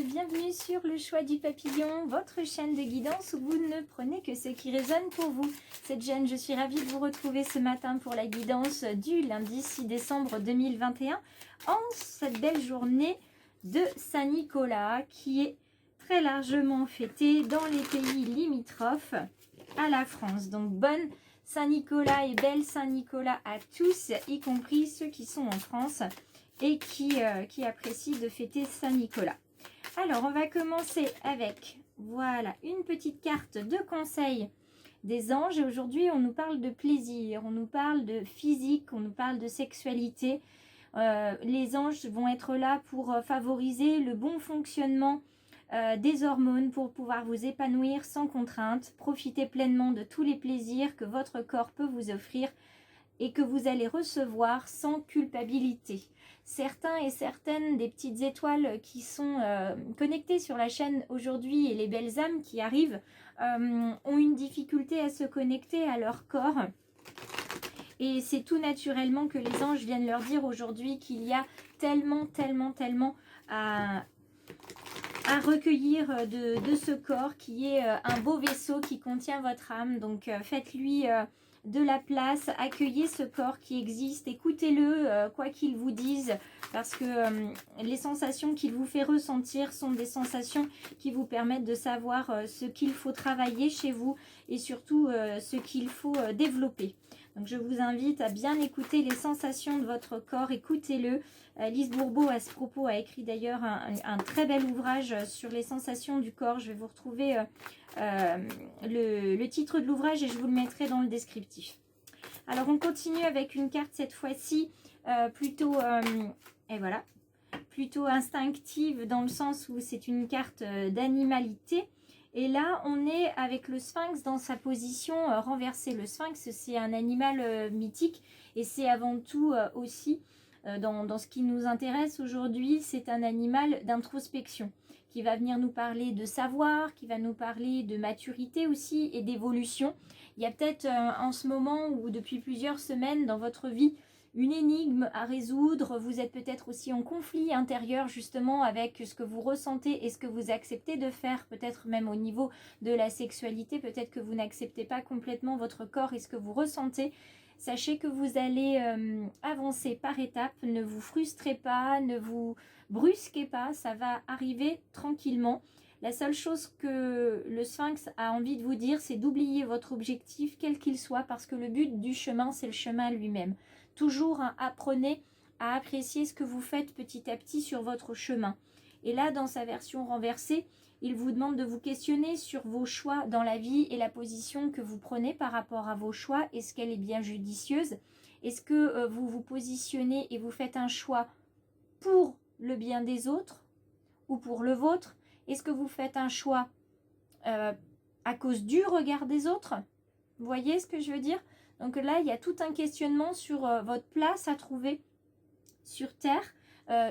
bienvenue sur le choix du papillon, votre chaîne de guidance où vous ne prenez que ce qui résonne pour vous. C'est Jen, je suis ravie de vous retrouver ce matin pour la guidance du lundi 6 décembre 2021 en cette belle journée de Saint-Nicolas qui est très largement fêtée dans les pays limitrophes à la France. Donc bonne Saint-Nicolas et belle Saint-Nicolas à tous, y compris ceux qui sont en France et qui apprécient de fêter Saint-Nicolas. Alors, on va commencer avec, voilà, une petite carte de conseil des anges. Et aujourd'hui, on nous parle de plaisir, on nous parle de physique, on nous parle de sexualité. Les anges vont être là pour favoriser le bon fonctionnement des hormones, pour pouvoir vous épanouir sans contrainte, profiter pleinement de tous les plaisirs que votre corps peut vous offrir et que vous allez recevoir sans culpabilité. Certains et certaines des petites étoiles qui sont connectées sur la chaîne aujourd'hui et les belles âmes qui arrivent ont une difficulté à se connecter à leur corps. Et c'est tout naturellement que les anges viennent leur dire aujourd'hui qu'il y a tellement à recueillir de ce corps qui est un beau vaisseau qui contient votre âme. Donc faites-lui de la place, accueillez ce corps qui existe, écoutez-le quoi qu'il vous dise, parce que les sensations qu'il vous fait ressentir sont des sensations qui vous permettent de savoir ce qu'il faut travailler chez vous et surtout ce qu'il faut développer. Donc je vous invite à bien écouter les sensations de votre corps, écoutez-le. Lise Bourbeau à ce propos a écrit d'ailleurs un très bel ouvrage sur les sensations du corps. Je vais vous retrouver le titre de l'ouvrage et je vous le mettrai dans le descriptif. Alors on continue avec une carte cette fois-ci plutôt instinctive, dans le sens où c'est une carte d'animalité. Et là, on est avec le sphinx dans sa position renversée. Le sphinx, c'est un animal mythique et c'est avant tout aussi, dans ce qui nous intéresse aujourd'hui, c'est un animal d'introspection qui va venir nous parler de savoir, qui va nous parler de maturité aussi et d'évolution. Il y a peut-être en ce moment ou depuis plusieurs semaines dans votre vie une énigme à résoudre, vous êtes peut-être aussi en conflit intérieur justement avec ce que vous ressentez et ce que vous acceptez de faire, peut-être même au niveau de la sexualité, peut-être que vous n'acceptez pas complètement votre corps et ce que vous ressentez. Sachez que vous allez avancer par étapes, ne vous frustrez pas, ne vous brusquez pas, ça va arriver tranquillement. La seule chose que le sphinx a envie de vous dire, c'est d'oublier votre objectif, quel qu'il soit, parce que le but du chemin, c'est le chemin lui-même. Toujours apprenez à apprécier ce que vous faites petit à petit sur votre chemin. Et là, dans sa version renversée, il vous demande de vous questionner sur vos choix dans la vie et la position que vous prenez par rapport à vos choix. Est-ce qu'elle est bien judicieuse? Est-ce que vous vous positionnez et vous faites un choix pour le bien des autres ou pour le vôtre? Est-ce que vous faites un choix à cause du regard des autres? Vous voyez ce que je veux dire? Donc là, il y a tout un questionnement sur votre place à trouver sur Terre.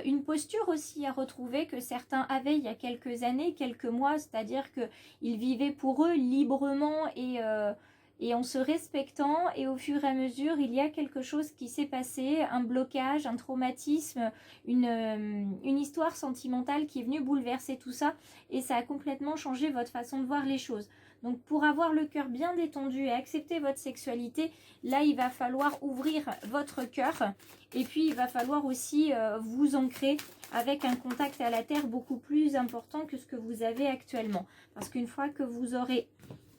Une posture aussi à retrouver que certains avaient il y a quelques années, quelques mois, c'est-à-dire qu'ils vivaient pour eux librement et en se respectant, et au fur et à mesure, il y a quelque chose qui s'est passé, un blocage, un traumatisme, une histoire sentimentale qui est venue bouleverser tout ça, et ça a complètement changé votre façon de voir les choses. Donc pour avoir le cœur bien détendu et accepter votre sexualité, là il va falloir ouvrir votre cœur et puis il va falloir aussi vous ancrer avec un contact à la terre beaucoup plus important que ce que vous avez actuellement. Parce qu'une fois que vous serez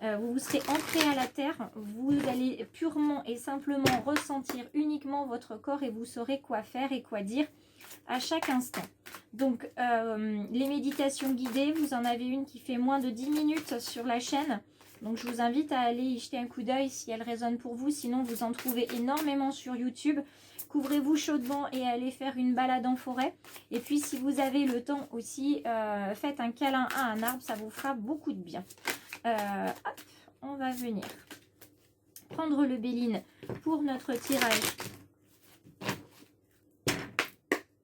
ancré à la terre, vous allez purement et simplement ressentir uniquement votre corps et vous saurez quoi faire et quoi dire à chaque instant. Donc les méditations guidées, vous en avez une qui fait moins de 10 minutes sur la chaîne. Donc je vous invite à aller y jeter un coup d'œil si elle résonne pour vous. Sinon vous en trouvez énormément sur YouTube. Couvrez-vous chaudement et allez faire une balade en forêt. Et puis si vous avez le temps aussi, faites un câlin à un arbre, ça vous fera beaucoup de bien. Hop, on va venir prendre le Béline pour notre tirage.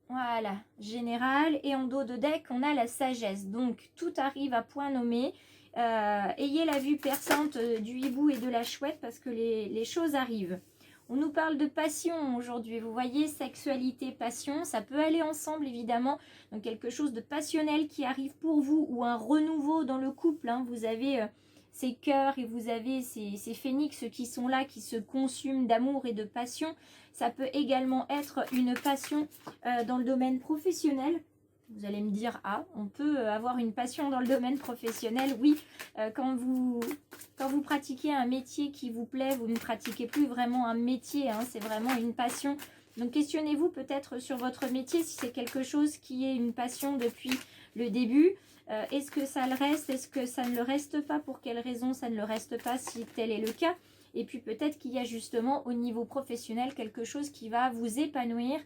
Voilà, général. Et en dos de deck, on a la sagesse. Donc, tout arrive à point nommé. Ayez la vue perçante du hibou et de la chouette parce que les choses arrivent. On nous parle de passion aujourd'hui. Vous voyez, sexualité, passion, ça peut aller ensemble évidemment. Donc quelque chose de passionnel qui arrive pour vous ou un renouveau dans le couple. Hein. Vous avez ces cœurs et vous avez ces phénix qui sont là, qui se consument d'amour et de passion. Ça peut également être une passion dans le domaine professionnel. Vous allez me dire, ah, on peut avoir une passion dans le domaine professionnel. Oui, quand vous pratiquez un métier qui vous plaît, vous ne pratiquez plus vraiment un métier, hein, c'est vraiment une passion. Donc questionnez-vous peut-être sur votre métier si c'est quelque chose qui est une passion depuis le début. Est-ce que ça le reste? Est-ce que ça ne le reste pas? Pour quelles raisons ça ne le reste pas si tel est le cas? Et puis peut-être qu'il y a justement au niveau professionnel quelque chose qui va vous épanouir,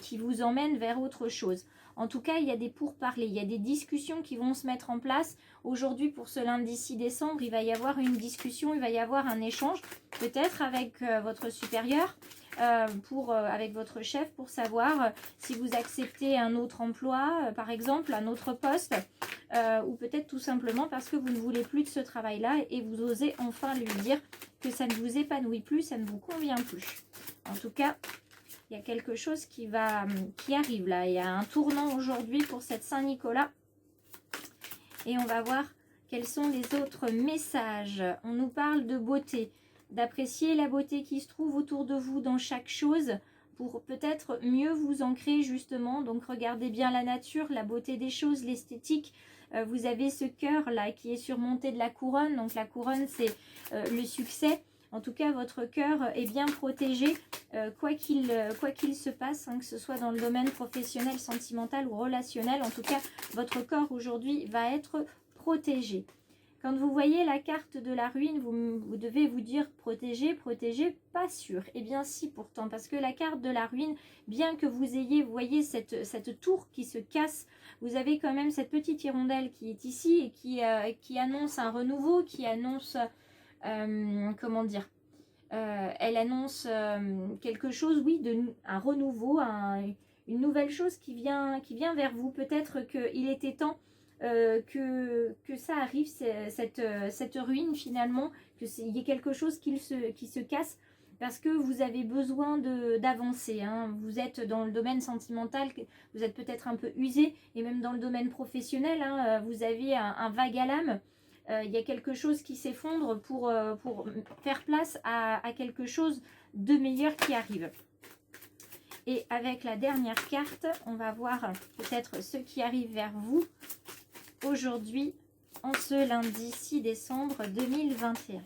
qui vous emmène vers autre chose. En tout cas, il y a des pourparlers, il y a des discussions qui vont se mettre en place. Aujourd'hui, pour ce lundi 6 décembre, il va y avoir une discussion, il va y avoir un échange, peut-être avec votre supérieur, avec votre chef, pour savoir si vous acceptez un autre emploi, par exemple, un autre poste, ou peut-être tout simplement parce que vous ne voulez plus de ce travail-là et vous osez enfin lui dire que ça ne vous épanouit plus, ça ne vous convient plus. En tout cas, il y a quelque chose qui arrive là. Il y a un tournant aujourd'hui pour cette Saint-Nicolas. Et on va voir quels sont les autres messages. On nous parle de beauté, d'apprécier la beauté qui se trouve autour de vous dans chaque chose pour peut-être mieux vous ancrer justement. Donc regardez bien la nature, la beauté des choses, l'esthétique. Vous avez ce cœur là qui est surmonté de la couronne. Donc la couronne, c'est le succès. En tout cas, votre cœur est bien protégé, quoi qu'il se passe, hein, que ce soit dans le domaine professionnel, sentimental ou relationnel. En tout cas, votre corps aujourd'hui va être protégé. Quand vous voyez la carte de la ruine, vous devez vous dire protégé, protégé, pas sûr. Eh bien si pourtant, parce que la carte de la ruine, bien que vous ayez, vous voyez cette tour qui se casse, vous avez quand même cette petite hirondelle qui est ici et qui annonce un renouveau, qui annonce... comment dire, elle annonce quelque chose, oui, un renouveau, une nouvelle chose qui vient vers vous. Peut-être qu'il était temps que ça arrive, cette ruine finalement, qu'il y ait quelque chose qui se casse, parce que vous avez besoin d'avancer. Hein. Vous êtes dans le domaine sentimental, vous êtes peut-être un peu usé, et même dans le domaine professionnel, hein, vous avez un vague à l'âme. Il y a quelque chose qui s'effondre pour faire place à quelque chose de meilleur qui arrive. Et avec la dernière carte, on va voir peut-être ce qui arrive vers vous aujourd'hui, en ce lundi 6 décembre 2021.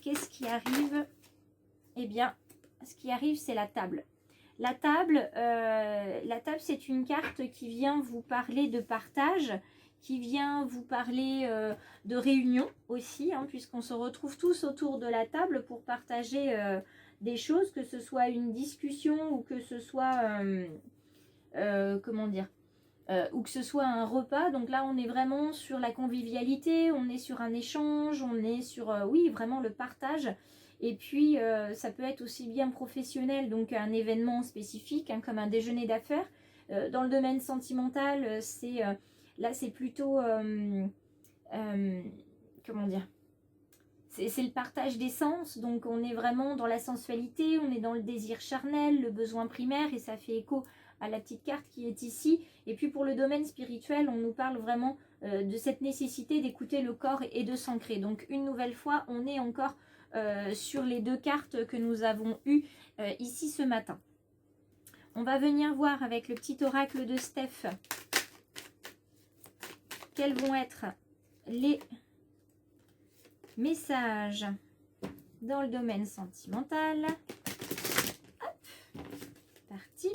Qu'est-ce qui arrive? Eh bien, ce qui arrive, c'est la table. La table, c'est une carte qui vient vous parler de partage, qui vient vous parler de réunion aussi, hein, puisqu'on se retrouve tous autour de la table pour partager des choses, que ce soit une discussion ou que ce soit, comment dire, ou que ce soit un repas. Donc là, on est vraiment sur la convivialité, on est sur un échange, on est sur, oui, vraiment le partage. Et puis, ça peut être aussi bien professionnel, donc un événement spécifique, hein, comme un déjeuner d'affaires. Dans le domaine sentimental, là, c'est plutôt, comment dire, c'est le partage des sens. Donc, on est vraiment dans la sensualité, on est dans le désir charnel, le besoin primaire, et ça fait écho à la petite carte qui est ici. Et puis, pour le domaine spirituel, on nous parle vraiment de cette nécessité d'écouter le corps et de s'ancrer. Donc, une nouvelle fois, on est encore sur les deux cartes que nous avons eues ici ce matin. On va venir voir avec le petit oracle de Steph quels vont être les messages dans le domaine sentimental. Hop, parti.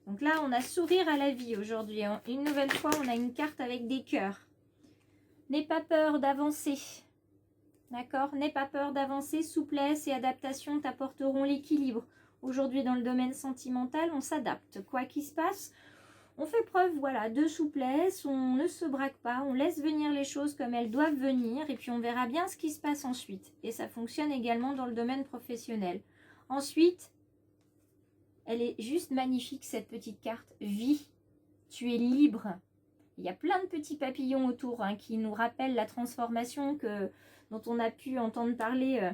Donc là, on a sourire à la vie aujourd'hui. Une nouvelle fois, on a une carte avec des cœurs. N'aie pas peur d'avancer. D'accord? N'aie pas peur d'avancer. Souplesse et adaptation t'apporteront l'équilibre. Aujourd'hui, dans le domaine sentimental, on s'adapte. Quoi qu'il se passe, on fait preuve, voilà, de souplesse. On ne se braque pas. On laisse venir les choses comme elles doivent venir. Et puis, on verra bien ce qui se passe ensuite. Et ça fonctionne également dans le domaine professionnel. Ensuite, elle est juste magnifique, cette petite carte. Vie. Tu es libre. Il y a plein de petits papillons autour, hein, qui nous rappellent la transformation dont on a pu entendre parler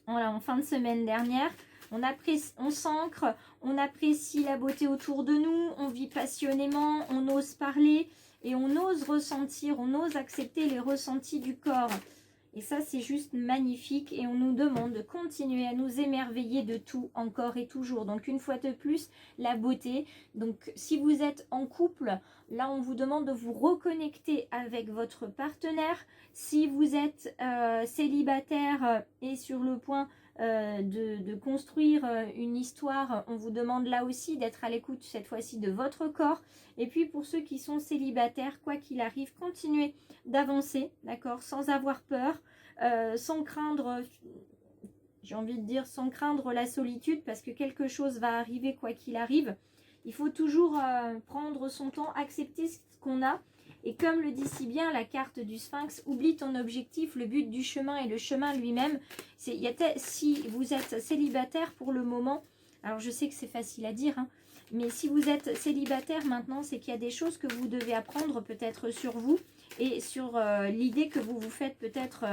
voilà, en fin de semaine dernière. On s'ancre, on apprécie la beauté autour de nous, on vit passionnément, on ose parler et on ose ressentir, on ose accepter les ressentis du corps. Et ça, c'est juste magnifique et on nous demande de continuer à nous émerveiller de tout, encore et toujours. Donc, une fois de plus, la beauté. Donc, si vous êtes en couple, là, on vous demande de vous reconnecter avec votre partenaire. Si vous êtes célibataire et sur le point de construire une histoire, on vous demande là aussi d'être à l'écoute cette fois-ci de votre corps. Et puis, pour ceux qui sont célibataires, quoi qu'il arrive, continuez d'avancer, d'accord, sans avoir peur, sans craindre, j'ai envie de dire, sans craindre la solitude, parce que quelque chose va arriver quoi qu'il arrive. Il faut toujours prendre son temps, accepter ce qu'on a. Et comme le dit si bien la carte du Sphinx, oublie ton objectif, le but du chemin et le chemin lui-même. Si vous êtes célibataire pour le moment, alors je sais que c'est facile à dire, hein, mais si vous êtes célibataire maintenant, c'est qu'il y a des choses que vous devez apprendre peut-être sur vous et sur l'idée que vous vous faites peut-être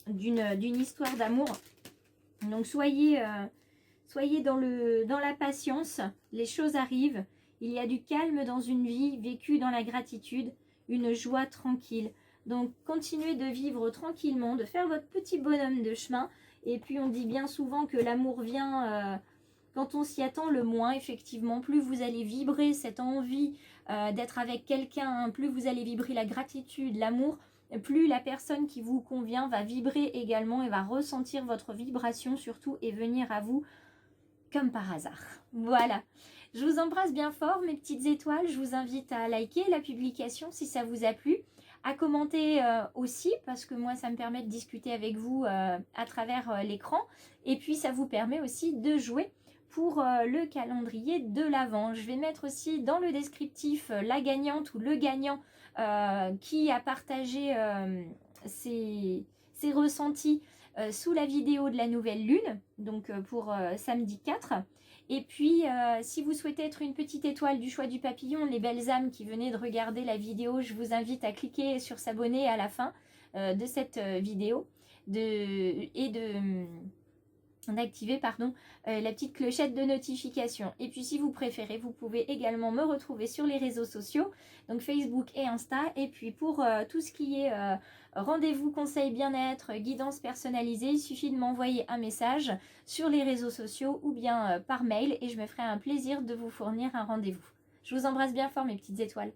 d'une histoire d'amour. Donc soyez dans la patience, les choses arrivent. Il y a du calme dans une vie vécue dans la gratitude, une joie tranquille. Donc continuez de vivre tranquillement, de faire votre petit bonhomme de chemin. Et puis on dit bien souvent que l'amour vient quand on s'y attend le moins, effectivement. Plus vous allez vibrer cette envie d'être avec quelqu'un, plus vous allez vibrer la gratitude, l'amour, plus la personne qui vous convient va vibrer également et va ressentir votre vibration surtout et venir à vous comme par hasard. Voilà. Je vous embrasse bien fort, mes petites étoiles. Je vous invite à liker la publication si ça vous a plu, à commenter aussi, parce que moi, ça me permet de discuter avec vous à travers l'écran. Et puis, ça vous permet aussi de jouer pour le calendrier de l'Avent. Je vais mettre aussi dans le descriptif la gagnante ou le gagnant qui a partagé ses ressentis sous la vidéo de la nouvelle lune, donc pour samedi 4. Et puis, si vous souhaitez être une petite étoile du choix du papillon, les belles âmes qui venaient de regarder la vidéo, je vous invite à cliquer sur s'abonner à la fin de cette vidéo d'activer la petite clochette de notification. Et puis si vous préférez, vous pouvez également me retrouver sur les réseaux sociaux, donc Facebook et Insta. Et puis pour tout ce qui est rendez-vous, conseils bien-être, guidance personnalisée, il suffit de m'envoyer un message sur les réseaux sociaux ou bien par mail et je me ferai un plaisir de vous fournir un rendez-vous. Je vous embrasse bien fort mes petites étoiles.